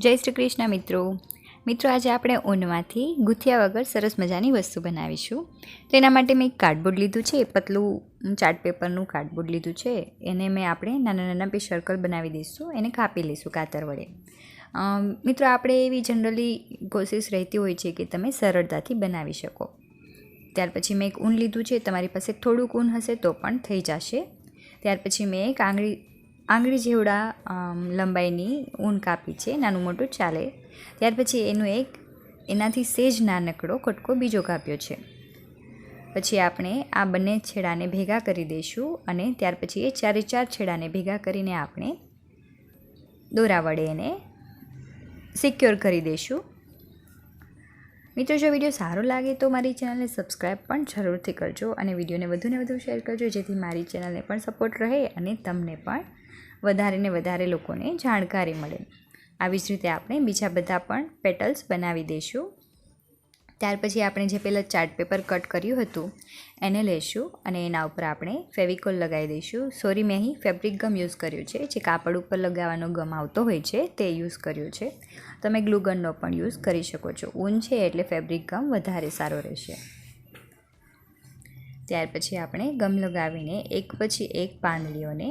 જય શ્રી કૃષ્ણ મિત્રો આજે આપણે ઊનમાંથી ગૂંથ્યા વગર સરસ મજાની વસ્તુ બનાવીશું. તો એના માટે મેં એક કાર્ડબોર્ડ લીધું છે, પતલું ચાર્ટ પેપરનું કાર્ડબોર્ડ લીધું છે. એને આપણે નાના નાના બે સર્કલ બનાવી દઈશું, એને કાપી લઈશું કાતર વડે. મિત્રો આપણે એવી જનરલી કોશિશ રહેતી હોય છે કે તમે સરળતાથી બનાવી શકો. ત્યાર પછી મેં એક ઊન લીધું છે, તમારી પાસે થોડુંક ઊન હશે તો પણ થઈ જશે. ત્યાર પછી મેં એક આંગળી જેવડા લંબાઈની ઊન કાપી છે, નાનું મોટું ચાલે. ત્યાર પછી એનાથી સેજ નાનકડો કટકો બીજો કાપ્યો છે. પછી આપણે આ બંને છેડાને ભેગા કરી દઈશું અને ત્યાર પછી એ ચારે ચાર છેડાને ભેગા કરીને આપણે દોરા વડે એને સિક્યોર કરી દઈશું. મિત્રો, જો વિડીયો સારો લાગે તો મારી ચેનલને સબસ્ક્રાઈબ પણ જરૂરથી કરજો અને વિડીયોને વધુને વધુ શેર કરજો, જેથી મારી ચેનલને પણ સપોર્ટ રહે અને તમને પણ વધારે ને વધારે લોકોને જાણકારી મળે. આવી જ રીતે આપણે બીજા બધા પણ પેટલ્સ બનાવી દઈશું. ત્યાર પછી આપણે જે પહેલાં ચાર્ટ પેપર કટ કર્યું હતું એને લઈશું અને એના ઉપર આપણે ફેવિકોલ લગાવી દઈશું. સોરી, મેં અહીં ફેબ્રિક ગમ યુઝ કર્યું છે, જે કાપડ ઉપર લગાવવાનો ગમ આવતો હોય છે તે યુઝ કર્યો છે. તમે ગ્લુ ગનનો પણ યુઝ કરી શકો છો. ઊન છે એટલે ફેબ્રિક ગમ વધારે સારો રહેશે. ત્યાર પછી આપણે ગમ લગાવીને એક પછી એક પાંદડીઓને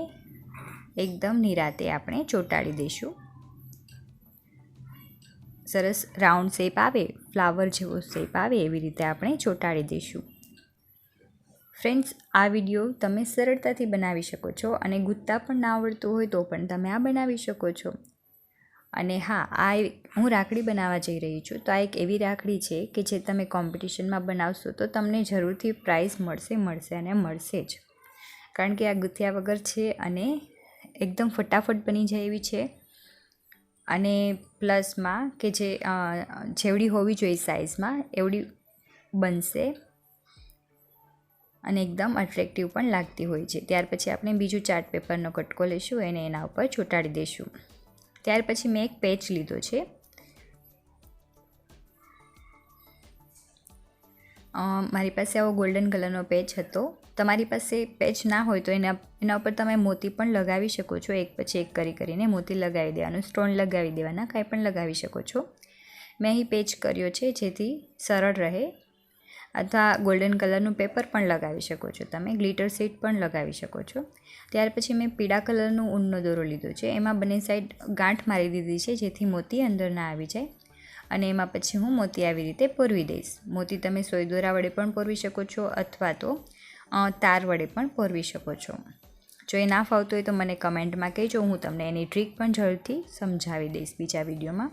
એકદમ નિરાતે આપણે ચોંટાડી દઈશું. સરસ રાઉન્ડ શેપ આવે, ફ્લાવર જેવો શેપ આવે એવી રીતે આપણે ચોંટાડી દઈશું. ફ્રેન્ડ્સ, આ વિડીયો તમે સરળતાથી બનાવી શકો છો અને ગૂંથતા પણ ના આવડતું હોય તો પણ તમે આ બનાવી શકો છો. અને હા, હું રાખડી બનાવવા જઈ રહી છું, તો આ એક એવી રાખડી છે કે જે તમે કોમ્પિટિશનમાં બનાવશો તો તમને જરૂરથી પ્રાઇઝ મળશે જ. કારણ કે આ ગૂંથ્યા વગર છે અને એકદમ ફટાફટ બની જાય એવી છે. અને પ્લસમાં કે જેવડી હોવી જોઈએ સાઇઝમાં એવડી બનશે અને એકદમ અટ્રેક્ટિવ પણ લાગતી હોય છે. ત્યાર પછી આપણે બીજું ચાર્ટ પેપરનો કટકો લઈશું, એને એના ઉપર ચોંટાડી દઈશું. ત્યાર પછી મેં એક પેચ લીધો છે. મારી પાસે આવો ગોલ્ડન કલરનો પેચ હતો. તમારી પાસે પેચ ના હોય તો એના ઉપર તમે મોતી પણ લગાવી શકો છો. એક પછી એક કરીને મોતી લગાવી દેવાનું, સ્ટોન લગાવી દેવાના, કાંઈ પણ લગાવી શકો છો. મેં અહીં પેચ કર્યો છે જેથી સરળ રહે. અથવા ગોલ્ડન કલરનું પેપર પણ લગાવી શકો છો, તમે ગ્લિટર સીટ પણ લગાવી શકો છો. ત્યાર પછી મેં પીળા કલરનું ઊનનો દોરો લીધો છે. એમાં બંને સાઈડ ગાંઠ મારી દીધી છે જેથી મોતી અંદર ના આવી જાય. અને એમાં પછી હું મોતી આવી રીતે પોરવી દઈશ. મોતી તમે સોય દોરા વડે પણ પોરવી શકો છો અથવા તો તાર વડે પણ પોરવી શકો છો. જો એ ના ફાવતું હોય તો મને કમેન્ટમાં કહેજો, હું તમને એની ટ્રીક પણ જલ્દીથી સમજાવી દઈશ બીજા વિડીયોમાં.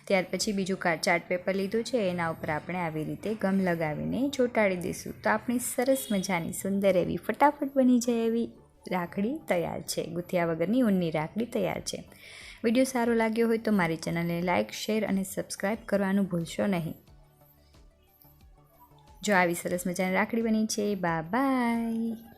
ત્યાર પછી બીજું ચાર્ટ પેપર લીધું છે, એના ઉપર આપણે આવી રીતે ગમ લગાવીને ચોંટાડી દઈશું. તો આપણી સરસ મજાની સુંદર એવી ફટાફટ બની જાય એવી રાખડી તૈયાર છે. ગૂંથ્યા વગરની ઊનની રાખડી તૈયાર છે. વિડીયો સારો લાગ્યો હોય તો મારી ચેનલને લાઇક, શેર અને સબસ્ક્રાઈબ કરવાનું ભૂલશો નહીં. જો આવી સરસ મજાની રાખડી બની છે. બાય.